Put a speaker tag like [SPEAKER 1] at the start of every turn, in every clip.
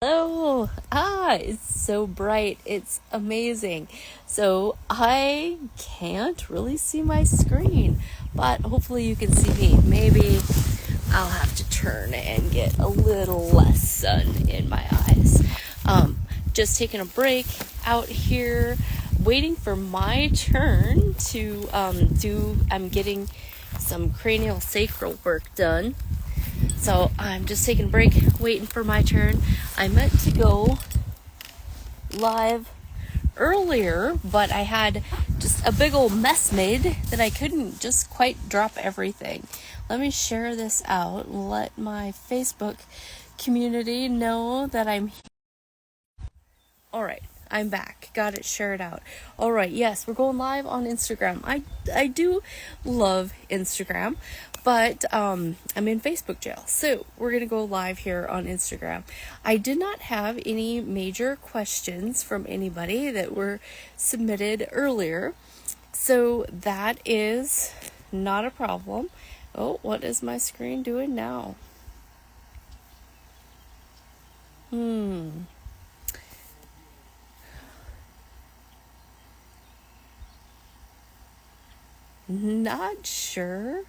[SPEAKER 1] Oh, it's so bright. It's amazing. So I can't really see my screen, but hopefully you can see me. Maybe I'll have to turn and get a little less sun in my eyes. Just taking a break out here, waiting for my turn to I'm getting some cranial sacral work done. So I'm just taking a break, waiting for my turn. I meant to go live earlier, but I had just a big old mess made that I couldn't just quite drop everything. Let me share this out and let my Facebook community know that I'm here. All right, I'm back. Got it shared out. All right, yes, we're going live on Instagram. I do love Instagram, but I'm in Facebook jail. So we're going to go live here on Instagram. I did not have any major questions from anybody that were submitted earlier. So that is not a problem. Oh, what is my screen doing now? Not sure.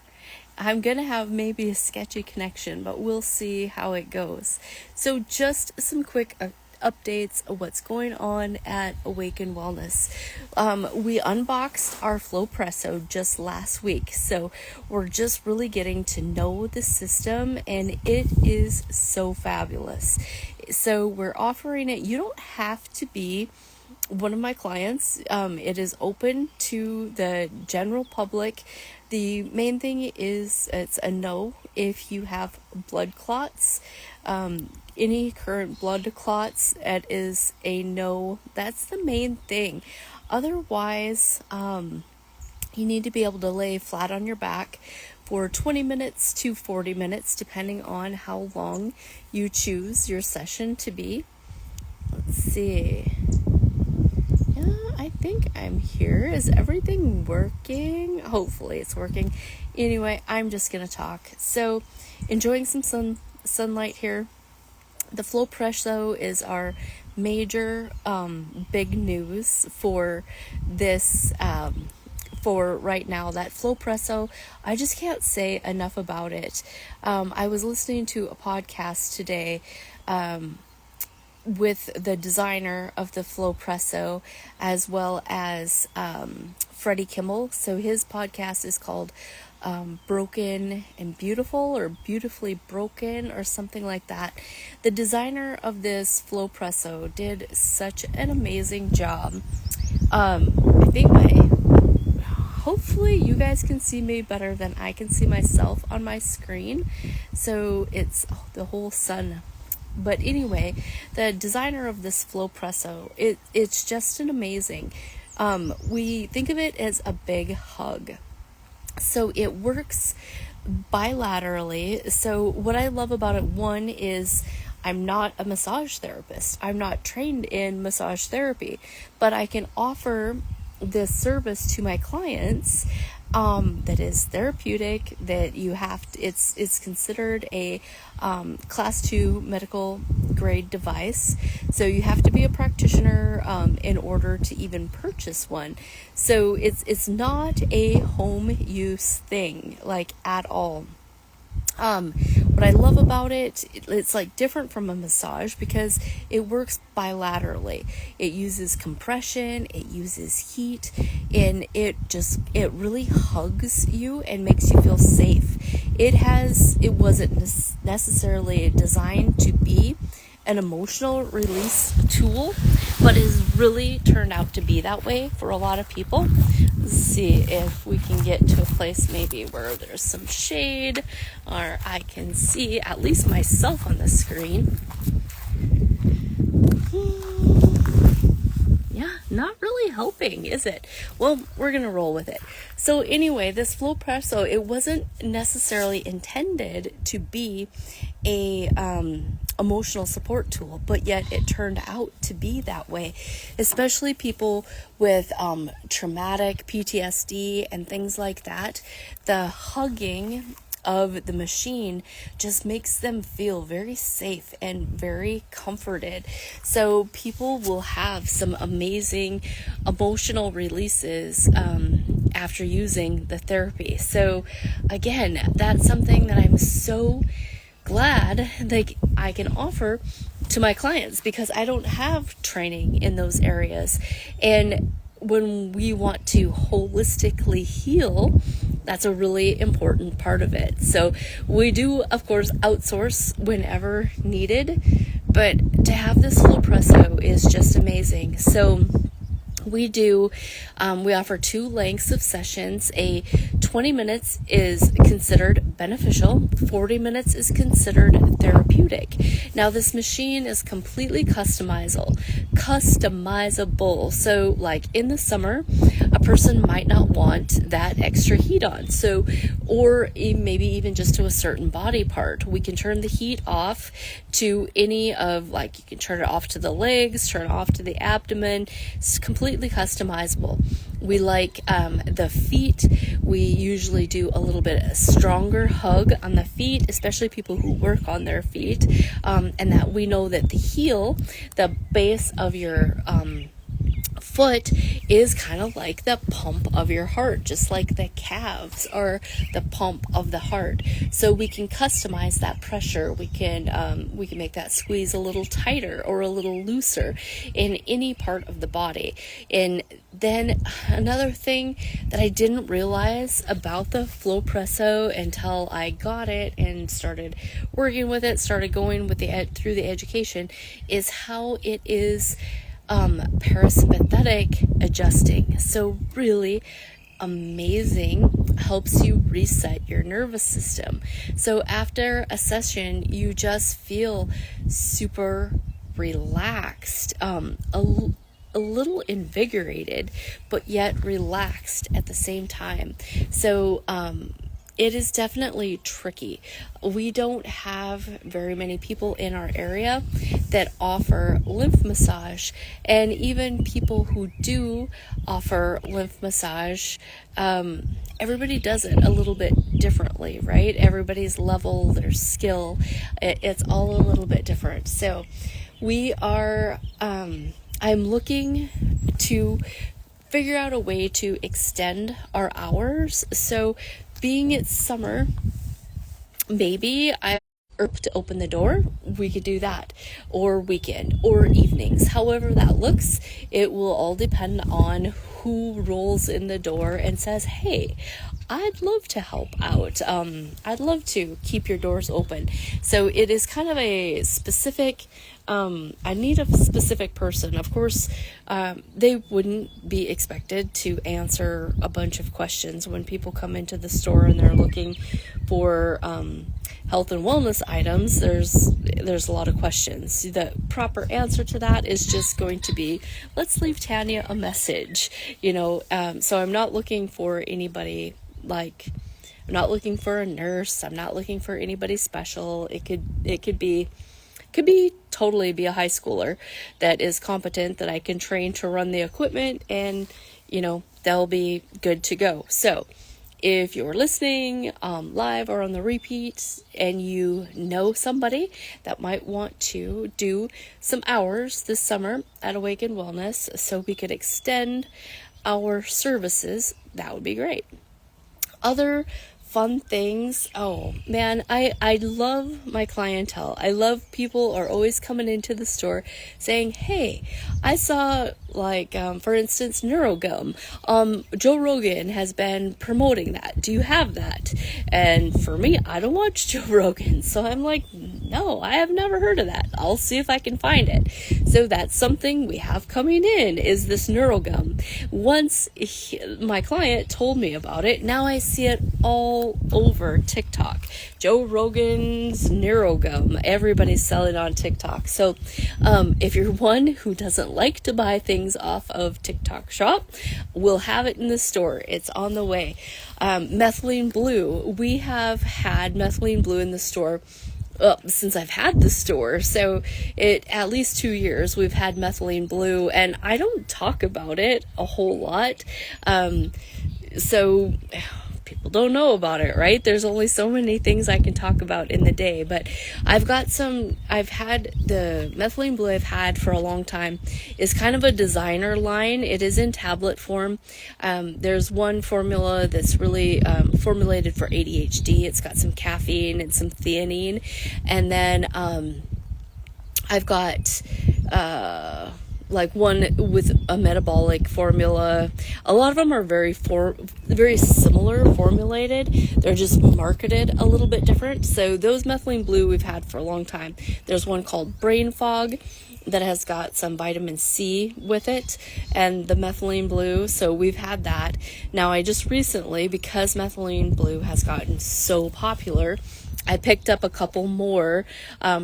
[SPEAKER 1] I'm going to have maybe a sketchy connection, but we'll see how it goes. So just some quick updates of what's going on at Awaken Wellness. We unboxed our Flowpresso just last week, so we're just really getting to know the system, and it is so fabulous. So we're offering it. You don't have to be one of my clients. It is open to the general public. The main thing is it's a no if you have blood clots. Any current blood clots, it is a no. That's the main thing. Otherwise, you need to be able to lay flat on your back for 20 minutes to 40 minutes, depending on how long you choose your session to be. Let's see. I think I'm here. Is everything working? Hopefully it's working. Anyway, I'm just going to talk. So, enjoying some sunlight here. The Flowpresso is our major big news for this for right now. That Flowpresso, I just can't say enough about it. I was listening to a podcast today with the designer of the Flowpresso, as well as Freddie Kimmel. So his podcast is called Broken and Beautiful, or Beautifully Broken, or something like that. The designer of this Flowpresso did such an amazing job. I think hopefully you guys can see me better than I can see myself on my screen. So it's the whole sun. But anyway, the designer of this Flowpresso, it's just an amazing. We think of it as a big hug. So it works bilaterally. So what I love about it, one, is I'm not a massage therapist. I'm not trained in massage therapy, but I can offer this service to my clients that is therapeutic, that you have to, it's considered a class 2 medical grade device, so you have to be a practitioner in order to even purchase one. So it's not a home use thing, like, at all. What I love about it, it's like different from a massage because it works bilaterally. It uses compression, it uses heat, and it really hugs you and makes you feel safe. It wasn't necessarily designed to be an emotional release tool, but has really turned out to be that way for a lot of people. Let's see if we can get to a place maybe where there's some shade, or I can see at least myself on the screen. Yeah, not really helping, is it? Well, we're gonna roll with it. So anyway, this Flowpresso, it wasn't necessarily intended to be a emotional support tool, but yet it turned out to be that way, especially people with traumatic PTSD and things like that. The hugging of the machine just makes them feel very safe and very comforted. So people will have some amazing emotional releases after using the therapy. So again, that's something that I'm so glad like I can offer to my clients, because I don't have training in those areas. And when we want to holistically heal, that's a really important part of it. So we do, of course, outsource whenever needed, but to have this Flowpresso is just amazing. So we offer 2 lengths of sessions. A 20 minutes is considered beneficial, 40 minutes is considered therapeutic. Now this machine is completely customizable. So like in the summer, a person might not want that extra heat on. So, or maybe even just to a certain body part, we can turn the heat off to any of, like, you can turn it off to the legs, turn it off to the abdomen. It's completely customizable. We like the feet. We usually do a little bit stronger hug on the feet, especially people who work on their feet, and that we know that the heel, the base of your foot, is kind of like the pump of your heart, just like the calves are the pump of the heart. So we can customize that pressure. We can make that squeeze a little tighter or a little looser in any part of the body. And then another thing that I didn't realize about the Flowpresso until I got it and started working with it, started going with through the education, is how it is parasympathetic adjusting. So really amazing, helps you reset your nervous system. So after a session, you just feel super relaxed, a little invigorated, but yet relaxed at the same time. So it is definitely tricky. We don't have very many people in our area that offer lymph massage, and even people who do offer lymph massage, everybody does it a little bit differently, right? Everybody's level, their skill, it's all a little bit different. So I'm looking to figure out a way to extend our hours. So being it's summer, maybe to open the door, we could do that, or weekend or evenings, however that looks. It will all depend on who rolls in the door and says, hey, I'd love to help out. I'd love to keep your doors open. So it is kind of a specific, I need a specific person. Of course, they wouldn't be expected to answer a bunch of questions when people come into the store and they're looking for health and wellness items. There's a lot of questions. The proper answer to that is just going to be, let's leave Tanya a message, so I'm not looking for anybody, I'm not looking for a nurse. I'm not looking for anybody special. It could be totally be a high schooler that is competent, that I can train to run the equipment, and they'll be good to go. So if you're listening live or on the repeat, and you know somebody that might want to do some hours this summer at Awaken Wellness so we could extend our services, that would be great. Other fun things. Oh man, I love my clientele. I love people are always coming into the store saying, hey, I saw, for instance, NeuroGum. Joe Rogan has been promoting that. Do you have that? And for me, I don't watch Joe Rogan, so I'm like, no, I have never heard of that. I'll see if I can find it. So that's something we have coming in, is this NeuroGum. Once my client told me about it, now I see it all over TikTok. Joe Rogan's NeuroGum. Everybody's selling on TikTok. So if you're one who doesn't like to buy things off of TikTok Shop, we'll have it in the store. It's on the way. Methylene Blue. We have had Methylene Blue in the store since I've had the store. So at least 2 years we've had Methylene Blue, and I don't talk about it a whole lot. So people don't know about it, right? There's only so many things I can talk about in the day, but I've had the methylene blue I've had for a long time is kind of a designer line. It is in tablet form. There's one formula that's really formulated for ADHD. It's got some caffeine and some theanine. And then I've got like one with a metabolic formula. A lot of them are very similar formulated. They're just marketed a little bit different. So those methylene blue we've had for a long time. There's one called Brain Fog that has got some vitamin C with it, and the methylene blue. So we've had that. Now I just recently, because methylene blue has gotten so popular, I picked up a couple more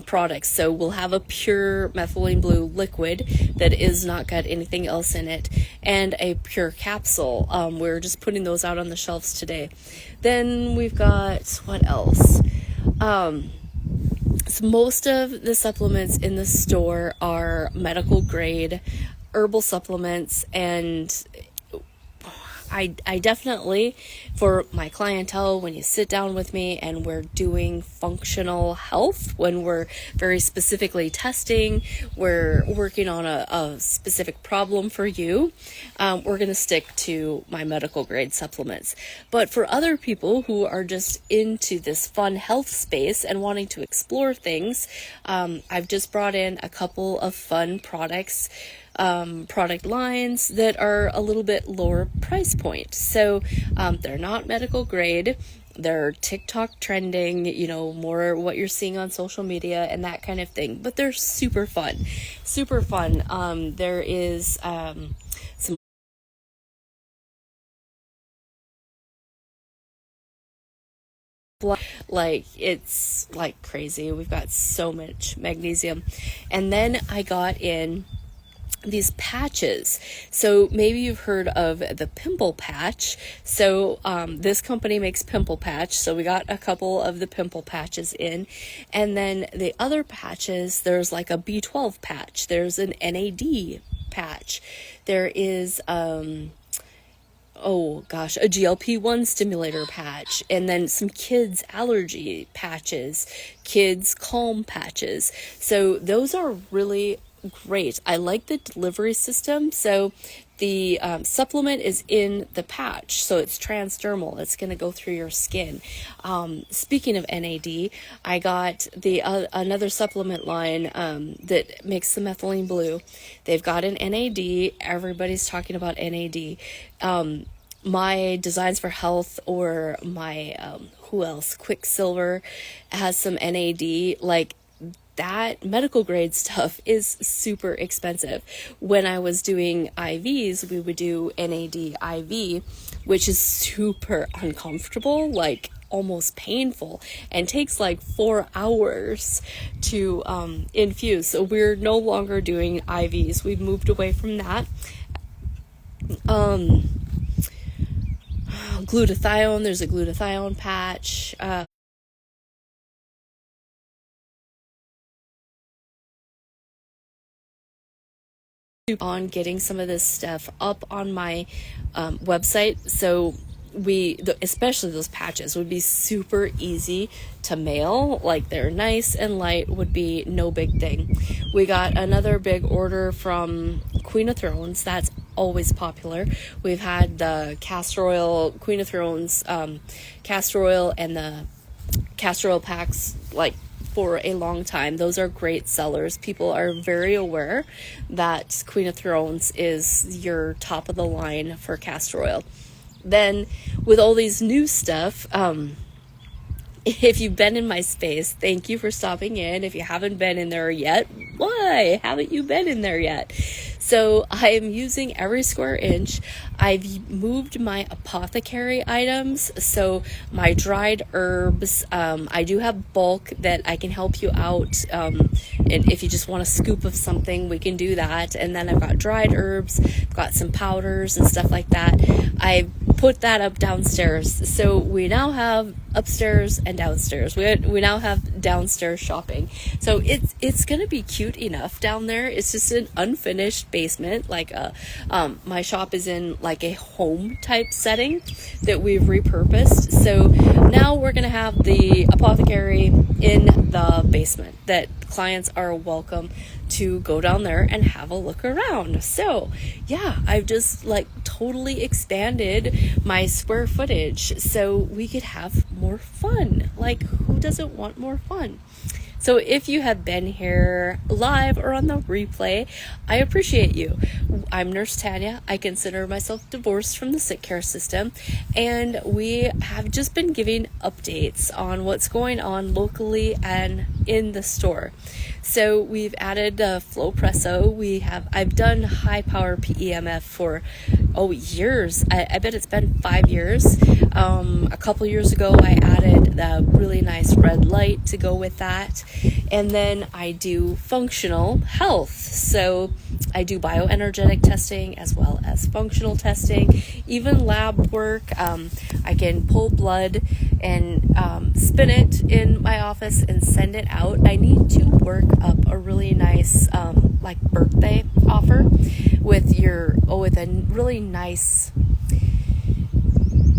[SPEAKER 1] products. So we'll have a pure methylene blue liquid that is not got anything else in it, and a pure capsule. We're just putting those out on the shelves today. Then we've got, what else? So most of the supplements in the store are medical grade herbal supplements, and I definitely, for my clientele, when you sit down with me and we're doing functional health, when we're very specifically testing, we're working on a specific problem for you, we're going to stick to my medical grade supplements. But for other people who are just into this fun health space and wanting to explore things, I've just brought in a couple of fun products, product lines that are a little bit lower price point. So they're not medical grade. They're TikTok trending, more what you're seeing on social media and that kind of thing. But they're super fun. Super fun. There is some it's like crazy. We've got so much magnesium. And then I got in these patches. So maybe you've heard of the pimple patch. So this company makes pimple patch. So we got a couple of the pimple patches in. And then the other patches, there's like a B12 patch. There's an NAD patch. There is a GLP-1 stimulator patch, and then some kids allergy patches, kids calm patches. So those are really great. I like the delivery system. So the supplement is in the patch, so it's transdermal. It's going to go through your skin. Speaking of NAD, I got the another supplement line that makes the methylene blue. They've got an NAD. Everybody's talking about NAD. My Designs for Health, or my Quicksilver, has some NAD. Like, that medical grade stuff is super expensive. When I was doing IVs, we would do NAD IV, which is super uncomfortable, like almost painful, and takes like 4 hours to infuse. So we're no longer doing IVs. We've moved away from that. Glutathione, there's a glutathione patch. On getting some of this stuff up on my website, so especially those patches would be super easy to mail. Like, they're nice and light, would be no big thing. We got another big order from Queen of Thrones. That's always popular. We've had the castor oil, Queen of Thrones castor oil, and the castor oil packs, like, for a long time. Those are great sellers. People are very aware that Queen of Thrones is your top of the line for castor oil. Then with all these new stuff, if you've been in my space, thank you for stopping in. If you haven't been in there yet, why haven't you been in there yet? So I am using every square inch. I've moved my apothecary items, so my dried herbs. I do have bulk that I can help you out. And if you just want a scoop of something, we can do that. And then I've got dried herbs, I've got some powders and stuff like that. I put that up downstairs. So we now have upstairs and downstairs. We now have downstairs shopping. So it's gonna be cute enough down there. It's just an unfinished basement, like my shop is in like a home type setting that we've repurposed. So now we're gonna have the apothecary in the basement that clients are welcome to go down there and have a look around. So yeah, I've just like totally expanded my square footage so we could have more fun. Like, who doesn't want more fun? So if you have been here live or on the replay, I appreciate you. I'm Nurse Tanya. I consider myself divorced from the sick care system, and we have just been giving updates on what's going on locally and in the store. So we've added Flowpresso. I've done high power PEMF for years. I bet it's been 5 years. A couple years ago, I added the really nice red light to go with that. And then I do functional health. So I do bioenergetic testing as well as functional testing, even lab work. I can pull blood and spin it in my office and send it out. I need to work up a really nice like birthday offer with a really nice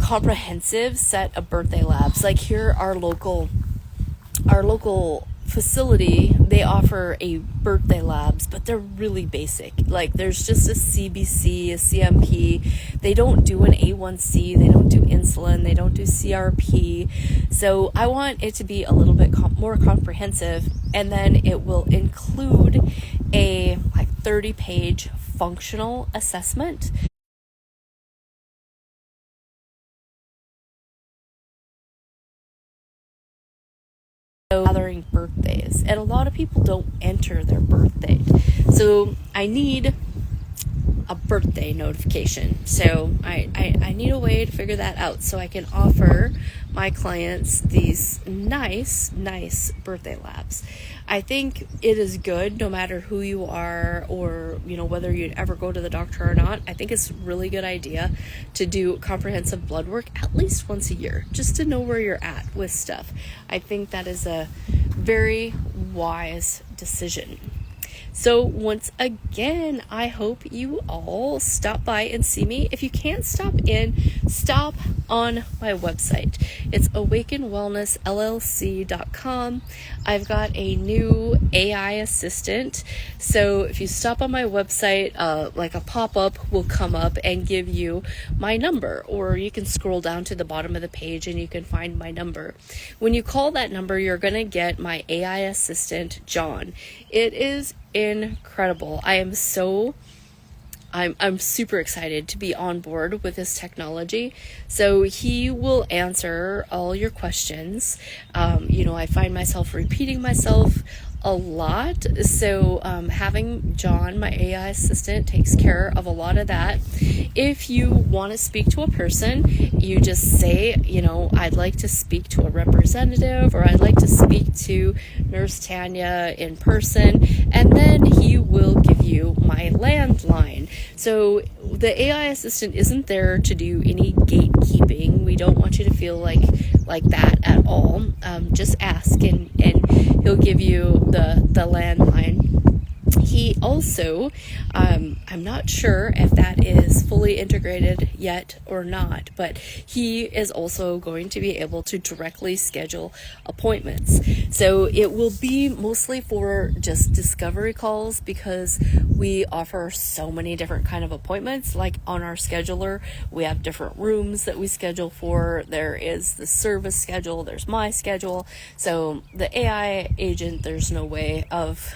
[SPEAKER 1] comprehensive set of birthday labs. Like here, our local facility, they offer a birthday labs, but they're really basic. Like there's just a CBC, a CMP. They don't do an A1C. They don't do insulin. They don't do CRP. So I want it to be a little bit more comprehensive, and then it will include a 30-page functional assessment. Gathering birthdays, and a lot of people don't enter their birthday, so I need a birthday notification. So I need a way to figure that out so I can offer my clients these nice birthday labs. I think it is good no matter who you are, or whether you'd ever go to the doctor or not. I think it's a really good idea to do comprehensive blood work at least once a year, just to know where you're at with stuff. I think that is a very wise decision. So once again, I hope you all stop by and see me. If you can't stop in, stop on my website. It's awakenwellnessllc.com. I've got a new AI assistant. So if you stop on my website, like a pop-up will come up and give you my number, or you can scroll down to the bottom of the page and you can find my number. When you call that number, you're going to get my AI assistant, John. It is incredible. I'm super excited to be on board with this technology. So he will answer all your questions. I find myself repeating myself a lot. So having John, my AI assistant, takes care of a lot of that. If you want to speak to a person, you just say, I'd like to speak to a representative, or I'd like to speak to Nurse Tanya in person, and then he will give you my landline. So the AI assistant isn't there to do any gatekeeping. We don't want you to feel like that at all. Just ask and he'll give you the landline. He also, I'm not sure if that is fully integrated yet or not, but he is also going to be able to directly schedule appointments. So it will be mostly for just discovery calls, because we offer so many different kind of appointments. Like on our scheduler, we have different rooms that we schedule for. There is the service schedule, there's my schedule. So the AI agent, there's no way of,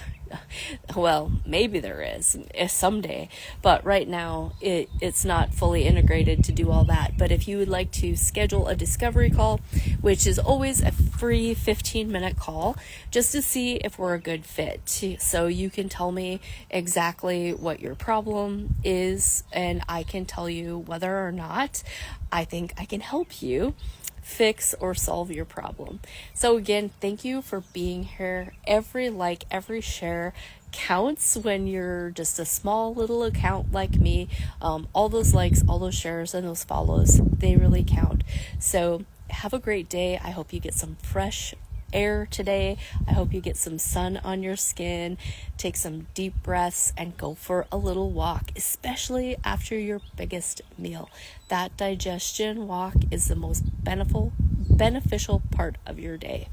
[SPEAKER 1] well, maybe there is someday, but right now it's not fully integrated to do all that. But if you would like to schedule a discovery call, which is always a free 15-minute call, just to see if we're a good fit, so you can tell me exactly what your problem is, and I can tell you whether or not I think I can help you fix or solve your problem. So again, thank you for being here. Every like, every share counts when you're just a small little account like me. All those likes, all those shares, and those follows, they really count. So have a great day. I hope you get some fresh air today. I hope you get some sun on your skin, take some deep breaths, and go for a little walk, especially after your biggest meal. That digestion walk is the most beneficial part of your day.